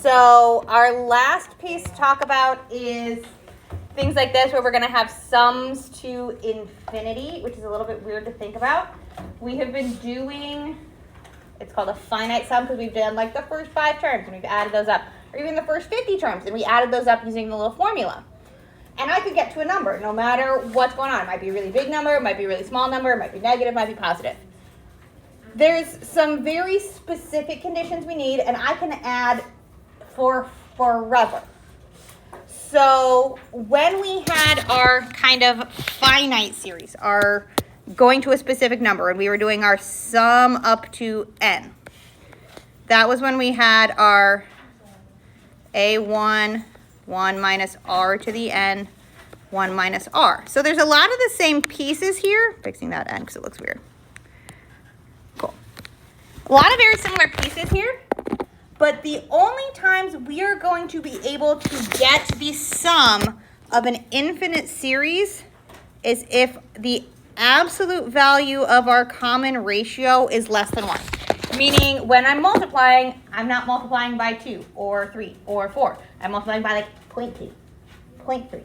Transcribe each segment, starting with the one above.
So our last piece to talk about is things like this, where we're going to have sums to infinity, which is a little bit weird to think about. We have been doing, it's called a finite sum, because we've done like the first 5 terms and we've added those up, or even the first 50 terms and we added those up using the little formula. And I could get to a number no matter what's going on. It might be a really big number, it might be a really small number, it might be negative, it might be positive. There's some very specific conditions we need, and I can add forever. So when we had our kind of finite series, our going to a specific number, and we were doing our sum up to n, that was when we had our a1, 1 minus r to the n, 1 minus r. So there's a lot of the same pieces here. Fixing that n because it looks weird. Cool. A lot of very similar pieces here. But the only times we are going to be able to get the sum of an infinite series is if the absolute value of our common ratio is less than 1. Meaning when I'm multiplying, I'm not multiplying by 2 or 3 or 4. I'm multiplying by like 0.2, 0.3.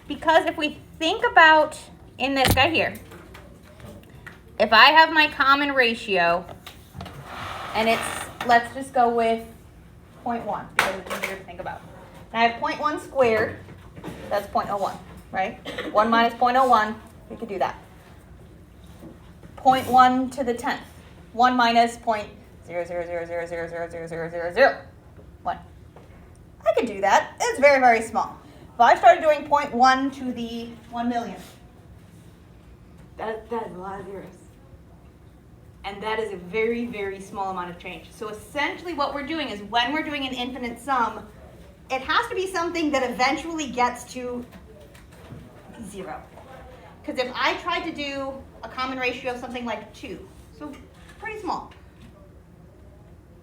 Because if we think about in this guy here, if I have my common ratio and it's, let's just go with 0.1 because it's easier to think about. And I have 0.1 squared, that's 0.01, right? 1 minus 0.01, we could do that. 0.1 to the 10th. 1 minus 0.00000000000. 1. I could do that. It's very, very small. If I started doing 0.1 to the 1 million, that is a lot of zeros. And that is a very, very small amount of change. So essentially what we're doing is when we're doing an infinite sum, it has to be something that eventually gets to 0. Because if I tried to do a common ratio of something like 2, so pretty small,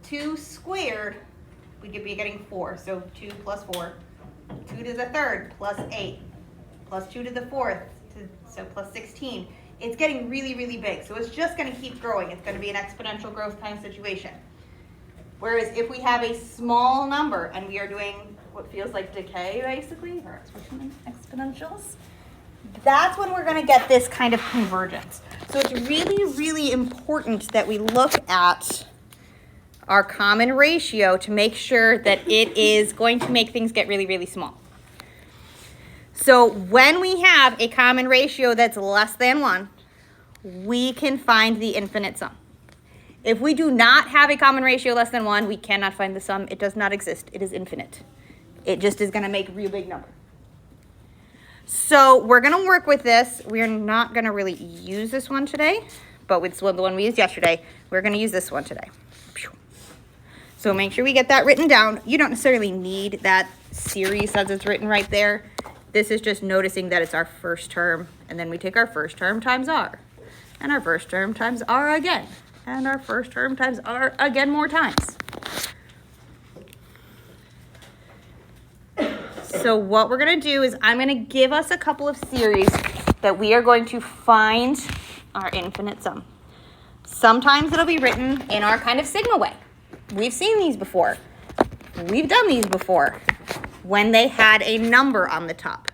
2 squared, we could be getting 4. So 2 plus 4, 2 to the 3rd plus 8, plus 2 to the 4th, so plus 16. It's getting really, really big. So it's just going to keep growing. It's going to be an exponential growth kind of situation. Whereas if we have a small number and we are doing what feels like decay, basically, or exponentials, that's when we're going to get this kind of convergence. So it's really, really important that we look at our common ratio to make sure that it is going to make things get really, really small. So when we have a common ratio that's less than 1, we can find the infinite sum. If we do not have a common ratio less than 1, we cannot find the sum. It does not exist. It is infinite. It just is going to make a real big number. So we're going to work with this. We're not going to really use this one today, but with the one we used yesterday, we're going to use this one today. So make sure we get that written down. You don't necessarily need that series as it's written right there. This is just noticing that it's our first term, and then we take our first term times r, and our first term times r again, and our first term times r again more times. So what we're going to do is I'm going to give us a couple of series that we are going to find our infinite sum. Sometimes it'll be written in our kind of sigma way. We've seen these before. We've done these before when they had a number on the top.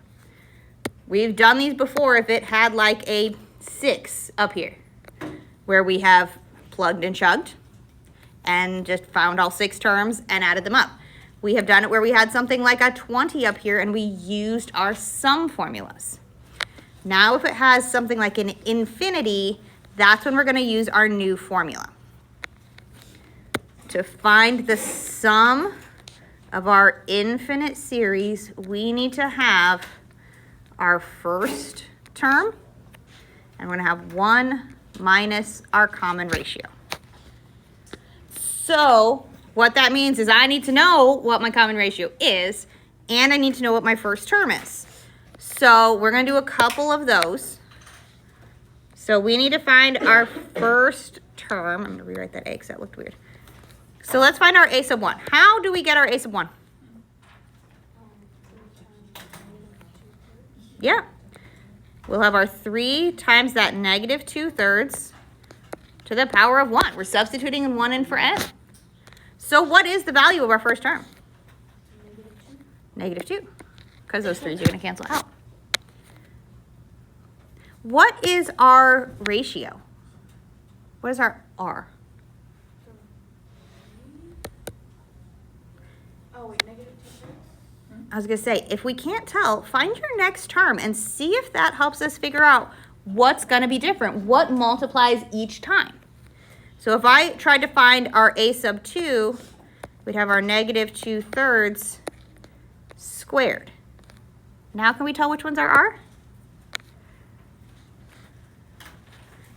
We've done these before if it had like a 6 up here, where we have plugged and chugged and just found all 6 terms and added them up. We have done it where we had something like a 20 up here and we used our sum formulas. Now if it has something like an infinity, that's when we're going to use our new formula. To find the sum of our infinite series, we need to have our first term, and we're going to have 1 minus our common ratio. So what that means is I need to know what my common ratio is, and I need to know what my first term is. So we're going to do a couple of those. So we need to find our first term. I'm going to rewrite that a because that looked weird. So let's find our a sub 1. How do we get our a sub 1? Yeah. We'll have our 3 times that negative 2/3 to the power of 1. We're substituting 1 in for n. So what is the value of our first term? -2, because those 3's are going to cancel out. What is our ratio? What is our R? Oh, wait, -2/3? I was going to say, if we can't tell, find your next term and see if that helps us figure out what's going to be different. What multiplies each time? So if I tried to find our a sub 2, we'd have our -2/3 squared. Now can we tell which one's our R?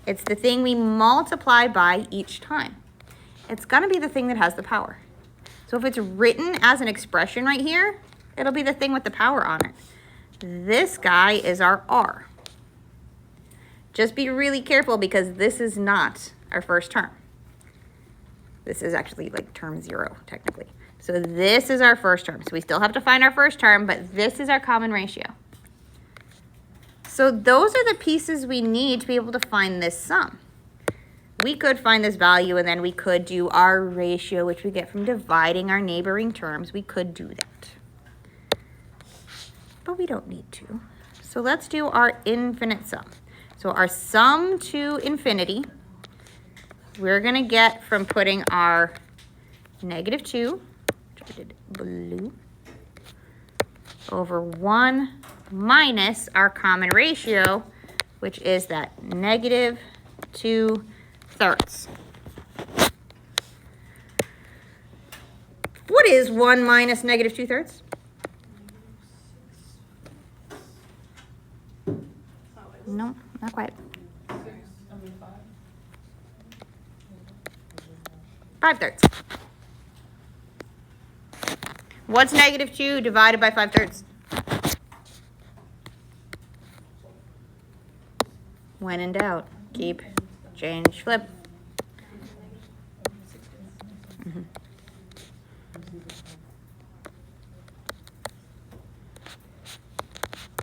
It's the thing we multiply by each time. It's going to be the thing that has the power. So if it's written as an expression right here, it'll be the thing with the power on it. This guy is our R. Just be really careful because this is not our first term. This is actually like term 0, technically. So this is our first term. So we still have to find our first term, but this is our common ratio. So those are the pieces we need to be able to find this sum. We could find this value, and then we could do our ratio, which we get from dividing our neighboring terms. We could do that. But we don't need to. So let's do our infinite sum. So our sum to infinity, we're going to get from putting our -2, which I did blue, over 1 minus our common ratio, which is that -2/3. What is 1 minus -2/3? No, not quite. 5/3. What's -2 divided by 5/3? When in doubt, keep, change, flip.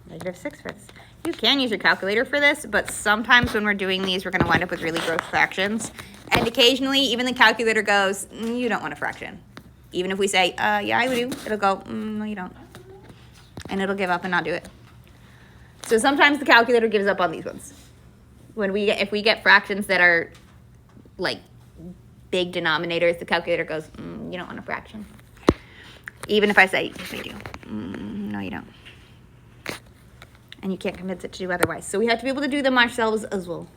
-6/5. You can use your calculator for this, but sometimes when we're doing these, we're going to wind up with really gross fractions. And occasionally, even the calculator goes, you don't want a fraction. Even if we say, yeah, I do, it'll go, no, you don't. And it'll give up and not do it. So sometimes the calculator gives up on these ones. If we get fractions that are like big denominators, the calculator goes, you don't want a fraction. Even if I say, yes, I do. No, you don't. And you can't convince it to do otherwise. So we have to be able to do them ourselves as well.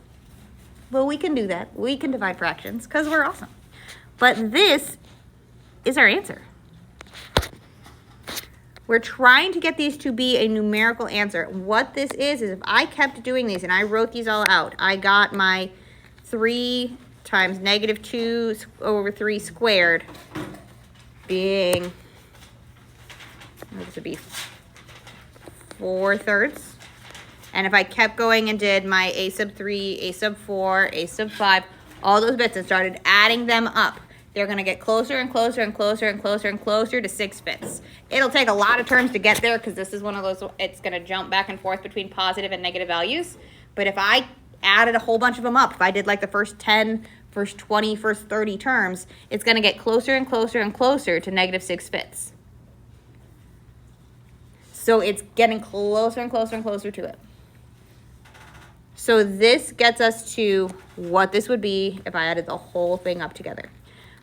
Well, we can do that. We can divide fractions because we're awesome. But this is our answer. We're trying to get these to be a numerical answer. What this is if I kept doing these and I wrote these all out, I got my 3 times -2/3 squared being, this would be 4/3. And if I kept going and did my a sub 3, a sub 4, a sub 5, all those bits and started adding them up, they're going to get closer and closer and closer and closer and closer to 6/5. It'll take a lot of terms to get there because this is one of those, it's going to jump back and forth between positive and negative values. But if I added a whole bunch of them up, if I did like the first 10, first 20, first 30 terms, it's going to get closer and closer and closer to -6/5. So it's getting closer and closer and closer to it. So this gets us to what this would be if I added the whole thing up together.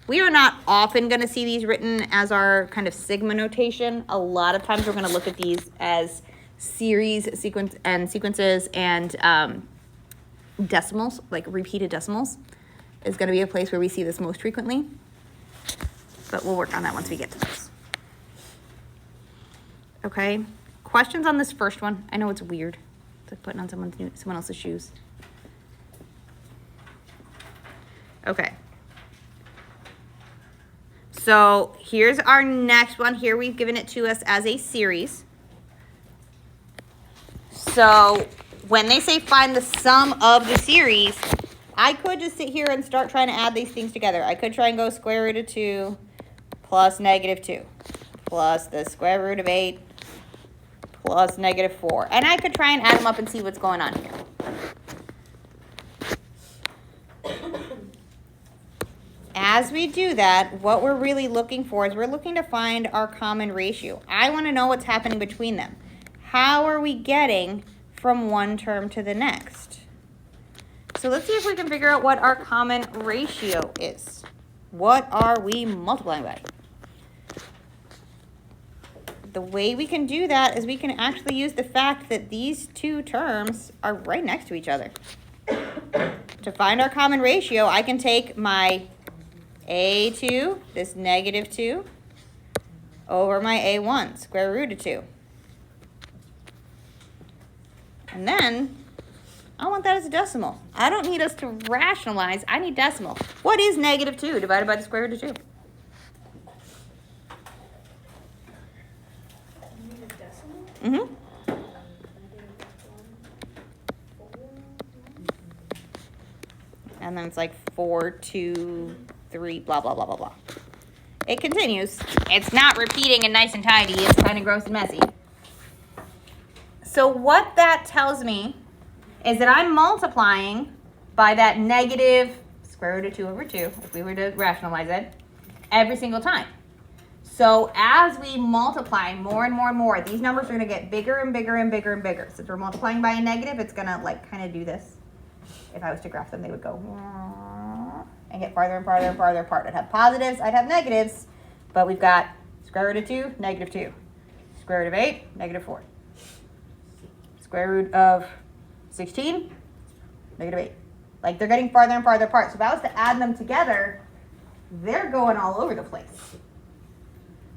We are not often going to see these written as our kind of sigma notation. A lot of times we're going to look at these as sequences and decimals, like repeated decimals is going to be a place where we see this most frequently. But we'll work on that once we get to those. Okay, questions on this first one? I know it's weird. It's like putting on someone else's shoes. Okay. So here's our next one. Here we've given it to us as a series. So when they say find the sum of the series, I could just sit here and start trying to add these things together. I could try and go square root of 2 plus -2 plus the square root of 8 plus -4. And I could try and add them up and see what's going on here. as we do that, what we're really looking for is we're looking to find our common ratio. I want to know what's happening between them. How are we getting from one term to the next? So let's see if we can figure out what our common ratio is. What are we multiplying by? The way we can do that is we can actually use the fact that these two terms are right next to each other. To find our common ratio, I can take my A2, this -2, over my A1, square root of 2. And then I want that as a decimal. I don't need us to rationalize. I need decimal. What is -2 divided by the square root of 2? You need a decimal? Mm-hmm. And then it's like 4, 2, 3, blah, blah, blah, blah, blah. It continues. It's not repeating and nice and tidy. It's kind of gross and messy. So what that tells me is that I'm multiplying by that negative square root of 2 over 2, if we were to rationalize it, every single time. So as we multiply more and more and more, these numbers are going to get bigger and bigger and bigger and bigger. Since we're multiplying by a negative, it's going to like kind of do this. If I was to graph them, they would go and get farther and farther and farther apart. I'd have positives, I'd have negatives, but we've got square root of 2, -2. Square root of 8, -4. Square root of 16, -8. Like they're getting farther and farther apart. So if I was to add them together, they're going all over the place.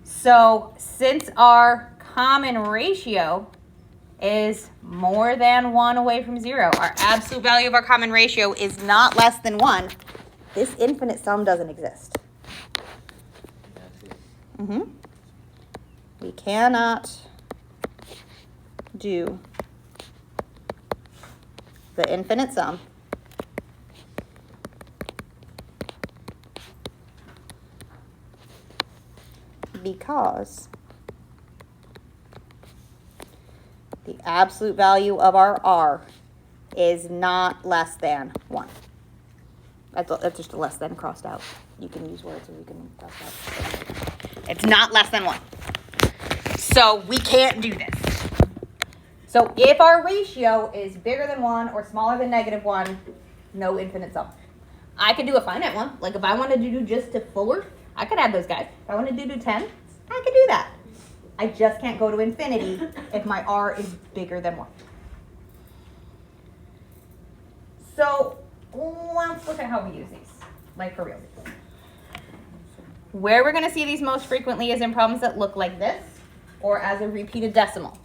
So since our common ratio is more than 1 away from 0, our absolute value of our common ratio is not less than 1, this infinite sum doesn't exist. We cannot do the infinite sum because the absolute value of our r is not less than 1. That's just a less than crossed out. You can use words or you can cross out. It's not less than 1. So we can't do this. So if our ratio is bigger than 1 or smaller than -1, no infinite sum. I could do a finite one. Like if I wanted to do just to 4, I could add those guys. If I wanted to do 10, I could do that. I just can't go to infinity if my r is bigger than 1. So let's look at how we use these, like for real. Where we're going to see these most frequently is in problems that look like this or as a repeated decimal.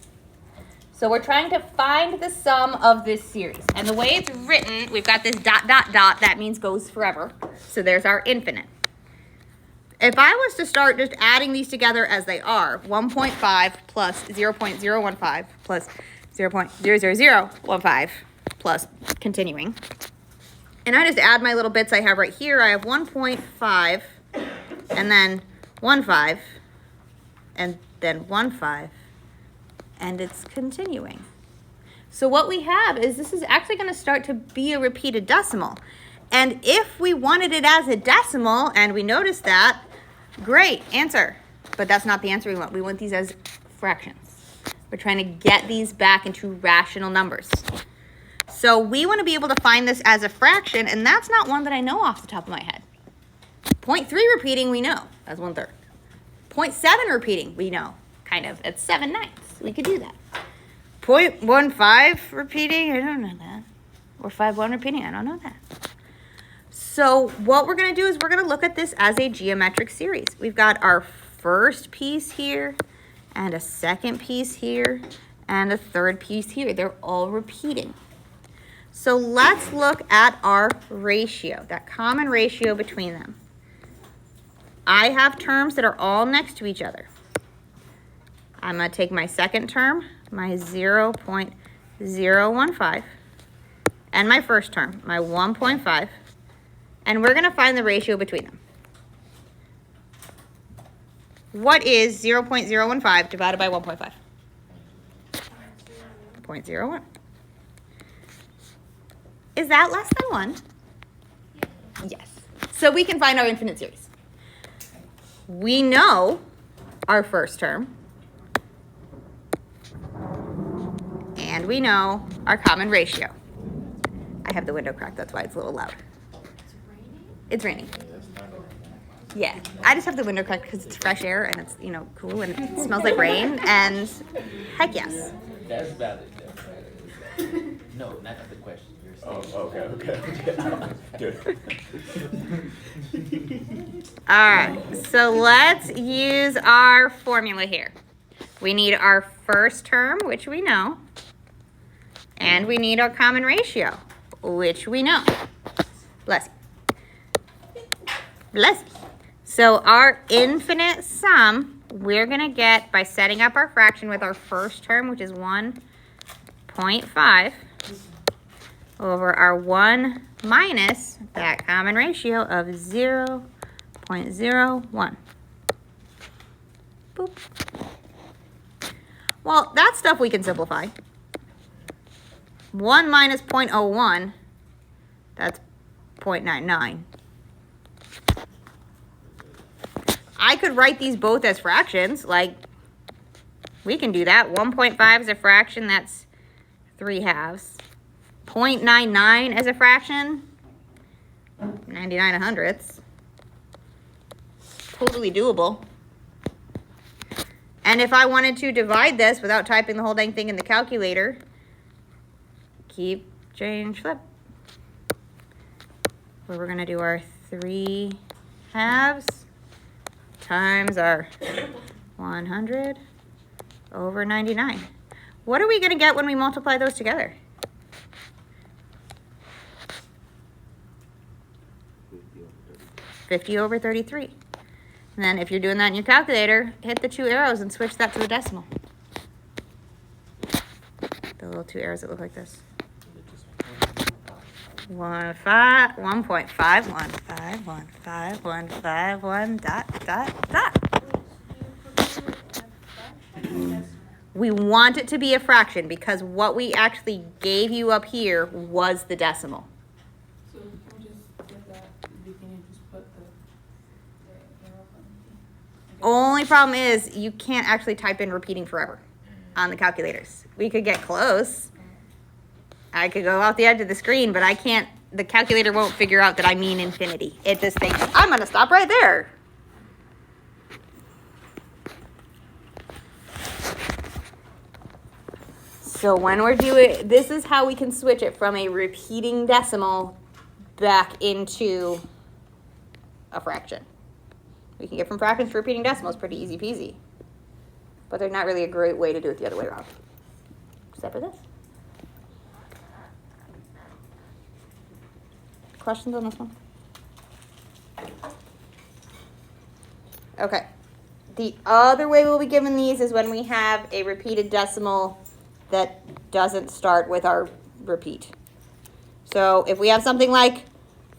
So we're trying to find the sum of this series. And the way it's written, we've got this ... That means goes forever. So there's our infinite. If I was to start just adding these together as they are, 1.5 plus 0.015 plus 0.00015 plus continuing, and I just add my little bits I have right here, I have 1.5 and then 1.5 and then 1.5, and it's continuing. So what we have is this is actually going to start to be a repeated decimal. And if we wanted it as a decimal, and we notice that, great, answer. But that's not the answer we want. We want these as fractions. We're trying to get these back into rational numbers. So we want to be able to find this as a fraction, and that's not one that I know off the top of my head. 0.3 repeating, we know. That's 1/3. 0.7 repeating, we know. Kind of. It's 7/9. We could do that. 0.15 repeating, I don't know that. Or 5/1 repeating, I don't know that. So what we're going to do is we're going to look at this as a geometric series. We've got our first piece here, and a second piece here, and a third piece here. They're all repeating. So let's look at our ratio, that common ratio between them. I have terms that are all next to each other. I'm going to take my second term, my 0.015, and my first term, my 1.5, and we're going to find the ratio between them. What is 0.015 divided by 1.5? 0.01. Is that less than 1? Yes. So we can find our infinite series. We know our first term. And we know our common ratio. I have the window cracked, that's why it's a little loud. It's raining. Yeah, I just have the window cracked because it's fresh air and it's, you know, cool and it smells like rain and heck yes. That's valid. No, not the question. You're saying. Oh, okay. Good. All right, so let's use our formula here. We need our first term, which we know, and we need our common ratio, which we know. Bless you. Bless you. So our infinite sum, we're going to get by setting up our fraction with our first term, which is 1.5, over our 1 minus that common ratio of 0.01. Boop. Well, that stuff we can simplify. 1 minus 0.01, that's 0.99. I could write these both as fractions, like we can do that. 1.5 is a fraction, that's 3/2. 0.99 as a fraction, 99/100ths. Totally doable. And if I wanted to divide this without typing the whole dang thing in the calculator, keep, change, flip. Where we're going to do our 3/2 times our 100 over 99. What are we going to get when we multiply those together? 50 over 33. And then if you're doing that in your calculator, hit the 2 arrows and switch that to a decimal. The little 2 arrows that look like this. 1.515151 dot. We want it to be a fraction because what we actually gave you up here was the decimal. So can we just get that, we can just put the arrow button? Only problem is you can't actually type in repeating forever on the calculators. We could get close. I could go out the edge of the screen, but I can't, the calculator won't figure out that I mean infinity. It just thinks, I'm going to stop right there. So when we're doing, this is how we can switch it from a repeating decimal back into a fraction. We can get from fractions to repeating decimals pretty easy peasy. But there's not really a great way to do it the other way around. Except for this. Questions on this one? Okay. The other way we'll be given these is when we have a repeated decimal that doesn't start with our repeat. So if we have something like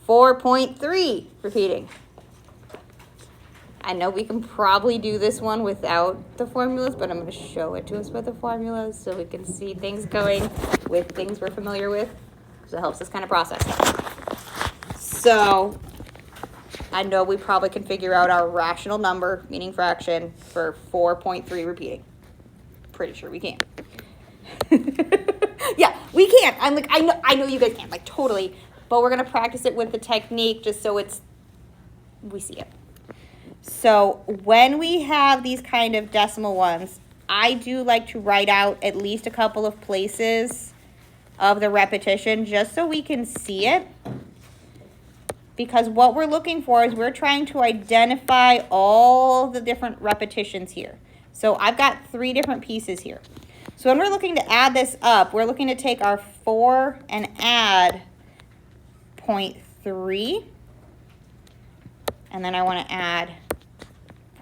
4.3 repeating, I know we can probably do this one without the formulas, but I'm going to show it to us with the formulas so we can see things going with things we're familiar with, because it helps us kind of process it. So I know we probably can figure out our rational number, meaning fraction, for 4.3 repeating. Pretty sure we can. Yeah, we can. I'm like, I know you guys can, like totally. But we're gonna practice it with the technique just so we see it. So when we have these kind of decimal ones, I do like to write out at least a couple of places of the repetition just so we can see it. Because what we're looking for is we're trying to identify all the different repetitions here. So I've got 3 different pieces here. So when we're looking to add this up, we're looking to take our 4 and add 0.3. And then I want to add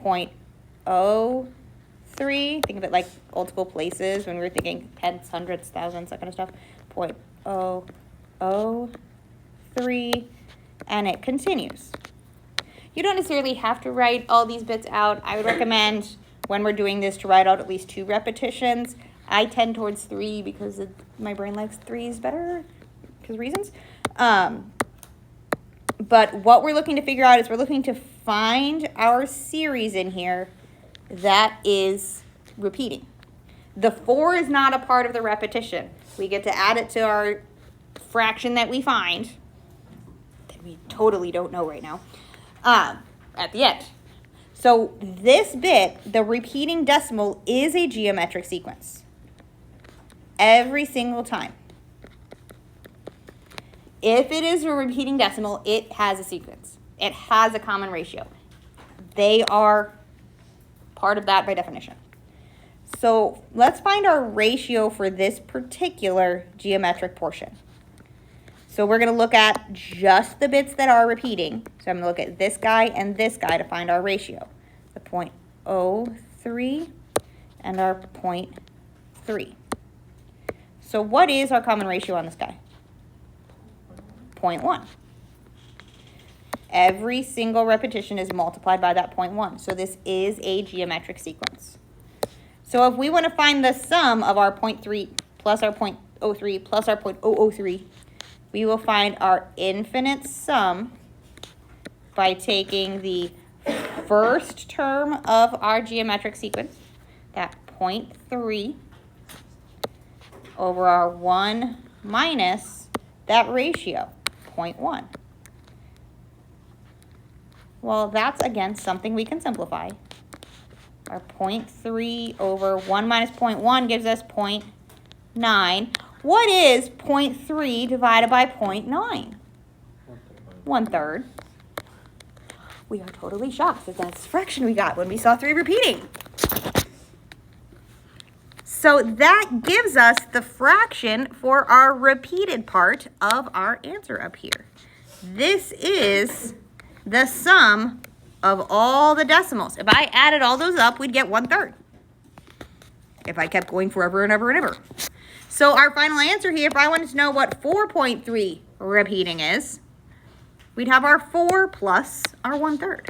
0.03. Think of it like old school places when we were thinking pence, hundreds, thousands, that kind of stuff. 0.003. And it continues. You don't necessarily have to write all these bits out. I would recommend when we're doing this to write out at least 2 repetitions. I tend towards 3 because my brain likes 3s better because reasons. But what we're looking to figure out is we're looking to find our series in here that is repeating. The 4 is not a part of the repetition. We get to add it to our fraction that we find, that we totally don't know right now, at the end. So this bit, the repeating decimal, is a geometric sequence. Every single time. If it is a repeating decimal, it has a sequence. It has a common ratio. They are part of that by definition. So let's find our ratio for this particular geometric portion. So we're going to look at just the bits that are repeating. So I'm going to look at this guy and this guy to find our ratio. The 0.03 and our 0.3. So what is our common ratio on this guy? 0.1. Every single repetition is multiplied by that 0.1. So this is a geometric sequence. So if we want to find the sum of our 0.3 plus our 0.03 plus our 0.003, we will find our infinite sum by taking the first term of our geometric sequence, that 0.3, over our 1 minus that ratio, 0.1. Well, that's, again, something we can simplify. Our 0.3 over 1 minus 0.1 gives us 0.9. What is 0.3 divided by 0.9? 1/3. We are totally shocked that that's the fraction we got when we saw 3 repeating. So that gives us the fraction for our repeated part of our answer up here. This is the sum of all the decimals. If I added all those up, we'd get 1/3. If I kept going forever and ever and ever. So our final answer here, if I wanted to know what 4.3 repeating is, we'd have our 4 plus our 1/3.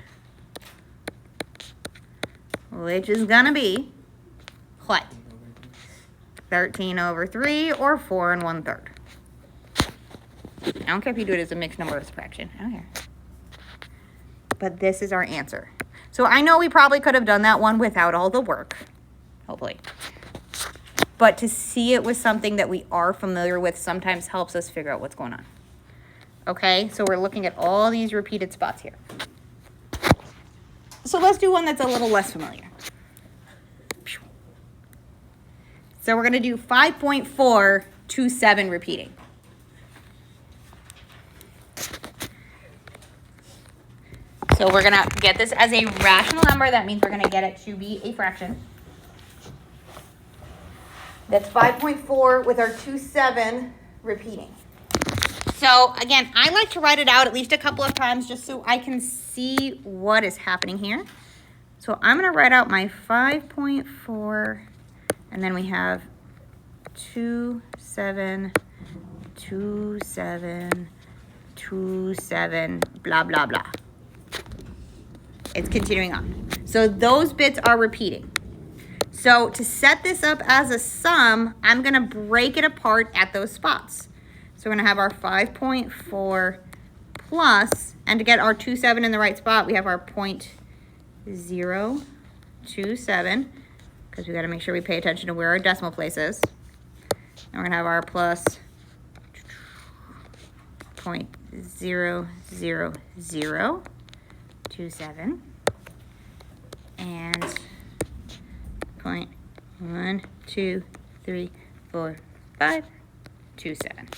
Which is gonna be what? 13 over 3 or 4 and 1/3. I don't care if you do it as a mixed number or as a fraction. I don't care. But this is our answer. So I know we probably could have done that one without all the work. Hopefully. But to see it with something that we are familiar with sometimes helps us figure out what's going on. Okay, so we're looking at all these repeated spots here. So let's do one that's a little less familiar. So we're going to do 5.427 repeating. So we're going to get this as a rational number. That means we're going to get it to be a fraction. That's 5.4 with our 27 repeating. So again, I like to write it out at least a couple of times just so I can see what is happening here. So I'm going to write out my 5.4, and then we have 2, 7, 2, 7, 2, 7, blah, blah, blah. It's continuing on. So those bits are repeating. So to set this up as a sum, I'm going to break it apart at those spots. So we're going to have our 5.4 plus, and to get our 27 in the right spot, we have our 0.027, because we got to make sure we pay attention to where our decimal place is. And we're going to have our plus 0.00027 and 0.123457.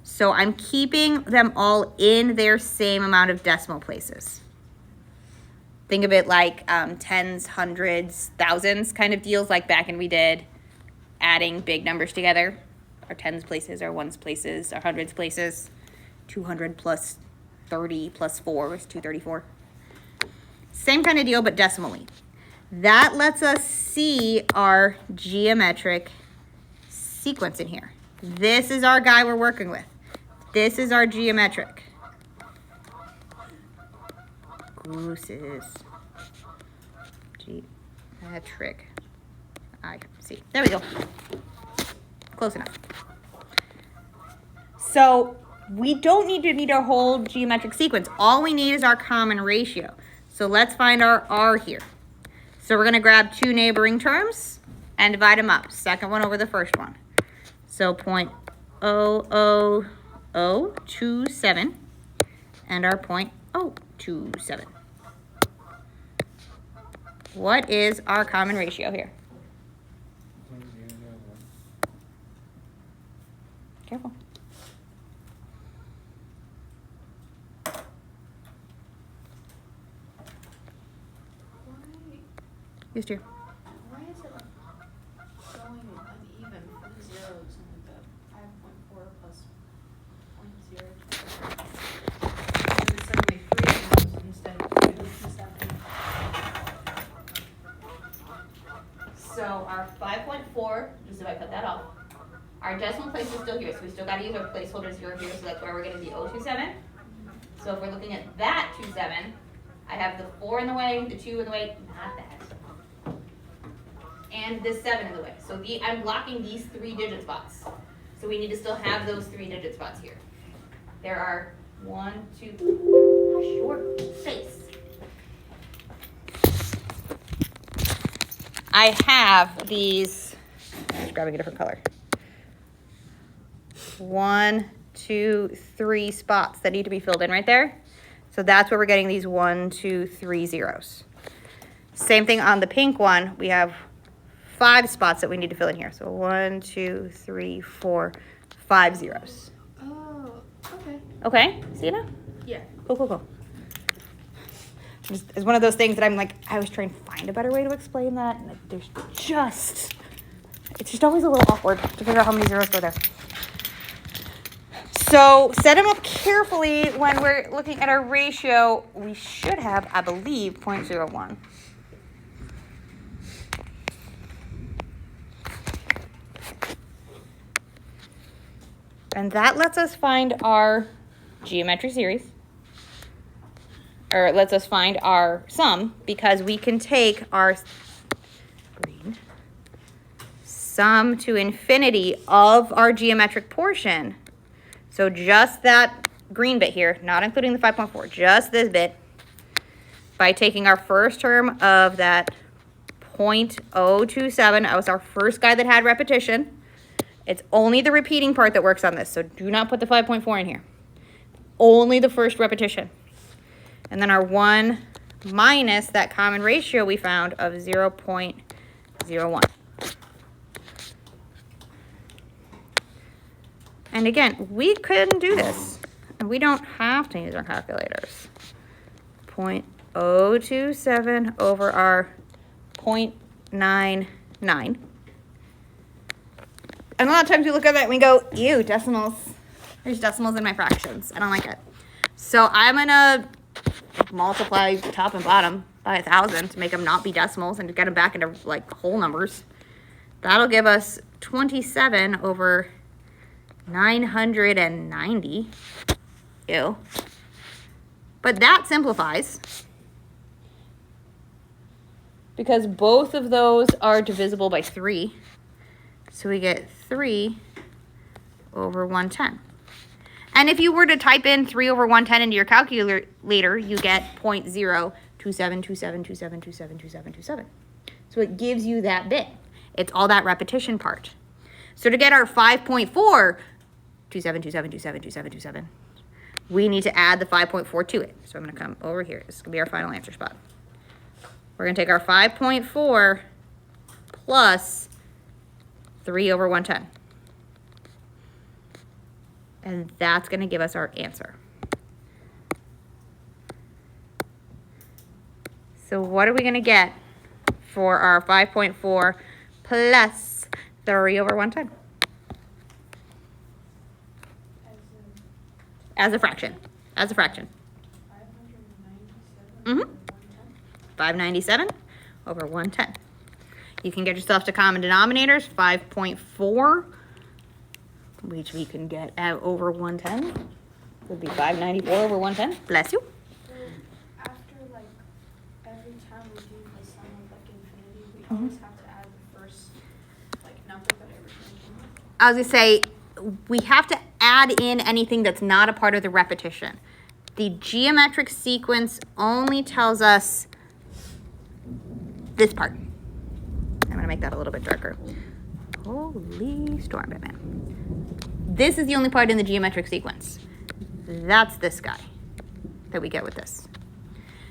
So I'm keeping them all in their same amount of decimal places. Think of it like tens, hundreds, thousands kind of deals, like back when we did adding big numbers together. Our tens places, our ones places, our hundreds places. 200 plus 30 plus 4 is 234. Same kind of deal, but decimally. That lets us see our geometric sequence in here. This is our guy we're working with. This is our geometric. Gooses. Geometric. I see. There we go. Close enough. So we don't need our whole geometric sequence. All we need is our common ratio. So let's find our R here. So we're going to grab two neighboring terms and divide them up. Second one over the first one. So 0.00027 and our 0.027. What is our common ratio here? Careful. Yes, dear. Why is it like showing uneven for the zeros and the 5.4 plus 0.0? And it's suddenly 3 zeros instead of 2 and 7. So our 5.4, just if I cut that off, our decimal place is still here, so we still got to use our placeholder 0 here, so that's why we're getting the 027. So if we're looking at that 27, I have the 4 in the way, the 2 in the way, not that, and this 7 in the way. So I'm blocking these 3-digit spots. So we need to still have those 3-digit spots here. There are 1, 2, short space. I have these, I'm just grabbing a different color. 1, 2, 3 spots that need to be filled in right there. So that's where we're getting these 1, 2, 3 zeros. Same thing on the pink one. We have 5 spots that we need to fill in here. So 1, 2, 3, 4, 5 zeros. Oh, okay. Okay, see it now? Yeah. Cool. It's one of those things that I'm like, I was trying to find a better way to explain that. And it's just always a little awkward to figure out how many zeros go there. So set them up carefully when we're looking at our ratio. We should have, I believe, 0.01. And that lets us find our geometric series. Or it lets us find our sum because we can take our sum to infinity of our geometric portion. So just that green bit here, not including the 5.4, just this bit, by taking our first term of that 0.027, that was our first guy that had repetition. It's only the repeating part that works on this, so do not put the 5.4 in here. Only the first repetition. And then our 1 minus that common ratio we found of 0.01. And again, we couldn't do this. And we don't have to use our calculators. 0.027 over our 0.99. And a lot of times we look at that and we go, ew, decimals. There's decimals in my fractions. I don't like it. So I'm going to multiply top and bottom by 1,000 to make them not be decimals and to get them back into like whole numbers. That'll give us 27 over 990. Ew. But that simplifies because both of those are divisible by 3. So we get 3 over 110. And if you were to type in 3 over 110 into your calculator, you get 0.0272727272727. So it gives you that bit. It's all that repetition part. So to get our 5.4, 2727272727, we need to add the 5.4 to it. So I'm going to come over here. This is going to be our final answer spot. We're going to take our 5.4 plus 3 over 110. And that's going to give us our answer. So what are we going to get for our 5.4 plus 3 over 110? As a fraction. As a fraction. 597 over 110. You can get yourself to common denominators. 5.4, which we can get at over 110. Would be 594 over 110. Bless you. So after like every time we do the sum of like infinity, we always have to add the first like number that everything came up. I was going to say, we have to add in anything that's not a part of the repetition. The geometric sequence only tells us this part. I'm gonna make that a little bit darker. Holy storm, Batman. This is the only part in the geometric sequence. That's this guy that we get with this.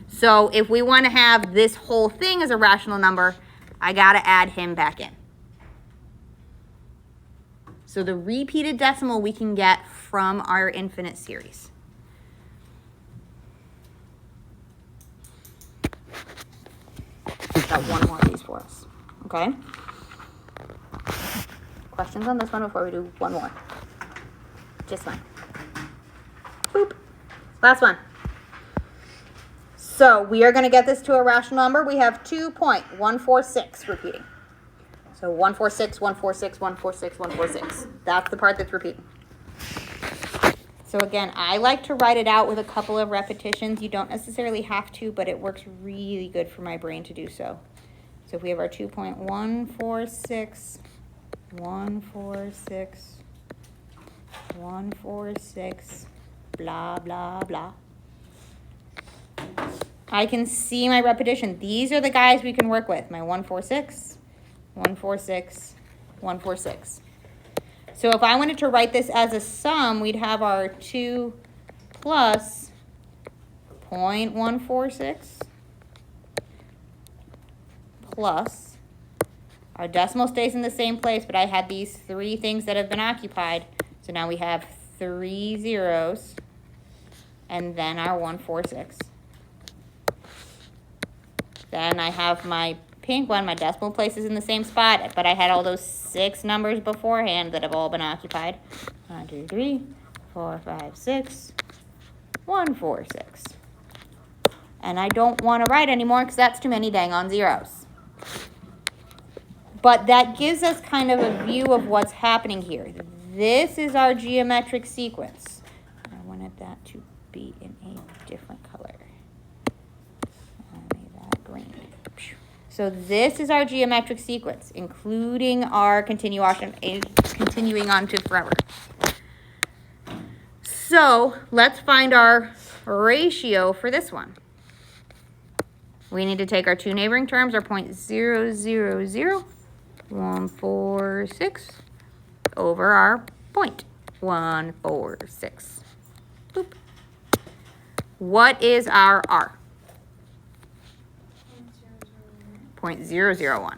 So if we want to have this whole thing as a rational number, I gotta add him back in. So the repeated decimal we can get from our infinite series. Got one more of these for us, okay? Questions on this one before we do one more? Just fine. Boop. Last one. So we are going to get this to a rational number. We have 2.146 repeating. So 146, 146, 146, 146. That's the part that's repeating. So again, I like to write it out with a couple of repetitions. You don't necessarily have to, but it works really good for my brain to do so. So if we have our 2.146, 146, 146, blah, blah, blah. I can see my repetition. These are the guys we can work with. My 146, 146, 146. So if I wanted to write this as a sum, we'd have our 2 plus 0.146 plus, our decimal stays in the same place, but I had these 3 things that have been occupied. So now we have 3 zeros and then our 146. Then I have my pink one, my decimal place is in the same spot, but I had all those 6 numbers beforehand that have all been occupied. 1, 2, 3, 4, 5, 6, 1, 4, 6. And I don't want to write anymore because that's too many dang on zeros. But that gives us kind of a view of what's happening here. This is our geometric sequence. I wanted that to be in a different color. Green. So this is our geometric sequence, including our continuing on to forever. So let's find our ratio for this one. We need to take our 2 neighboring terms, our 0.000146 over our 0.146. Boop. What is our R? 0.001.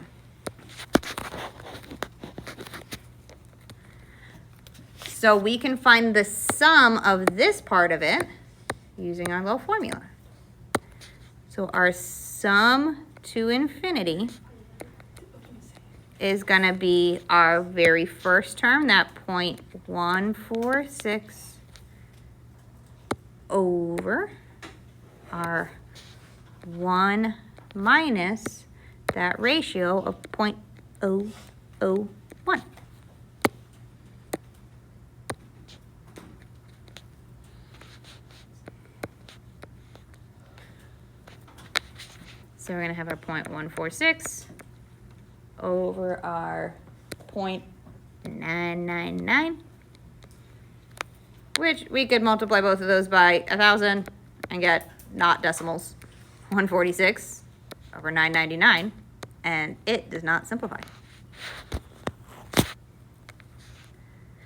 So we can find the sum of this part of it using our little formula. So our sum to infinity is going to be our very first term, that 0.146 over our 1 minus that ratio of 0.001. So we're going to have our 0.146 over our 0.999, which we could multiply both of those by 1,000 and get not decimals. 146 over 999. And it does not simplify.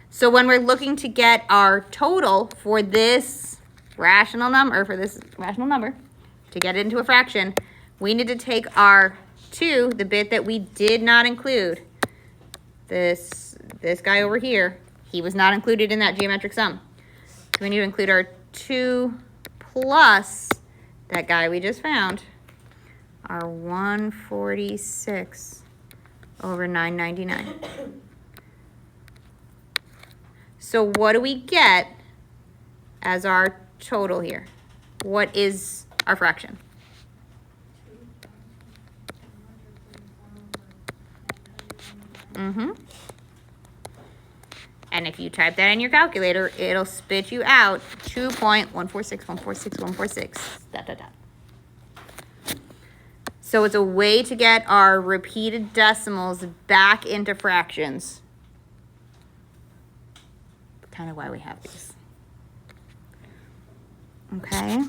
So when we're looking to get our total for this rational number, to get it into a fraction, we need to take our 2, the bit that we did not include, this guy over here, he was not included in that geometric sum. So we need to include our 2 plus that guy we just found, our 146 over 999. So what do we get as our total here? What is our fraction? And if you type that in your calculator, it'll spit you out 2.146, dot, dot, dot. So it's a way to get our repeated decimals back into fractions. kind of why we have these. Okay.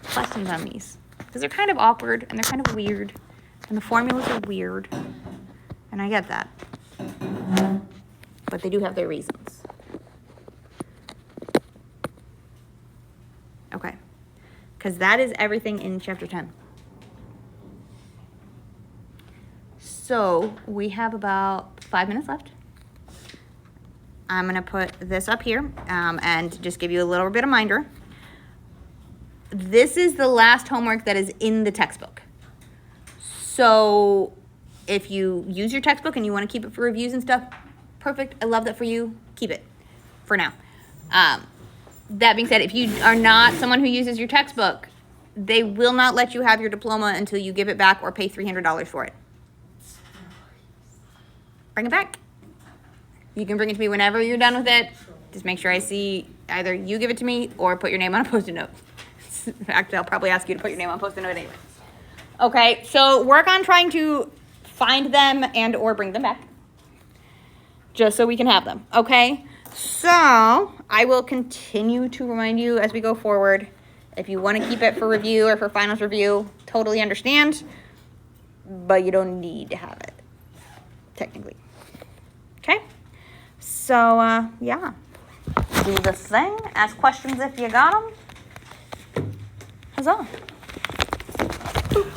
Questions on these? Because they're kind of awkward and they're kind of weird. And the formulas are weird. And I get that. But they do have their reasons. Okay. Because that is everything in chapter 10. So we have about 5 minutes left. I'm going to put this up here and just give you a little bit of reminder. This is the last homework that is in the textbook. So if you use your textbook and you want to keep it for reviews and stuff, perfect. I love that for you. Keep it for now. That being said, if you are not someone who uses your textbook, they will not let you have your diploma until you give it back or pay $300 for it. Bring it back. You can bring it to me whenever you're done with it. Just make sure I see either you give it to me or put your name on a Post-it note. Actually, I'll probably ask you to put your name on a Post-it note anyway. Okay, so work on trying to find them and or bring them back. Just so we can have them, okay? So I will continue to remind you as we go forward. If you want to keep it for review or for finals review, totally understand. But you don't need to have it, technically. Okay? So, yeah. Do the thing. Ask questions if you got them. Huzzah. Boop.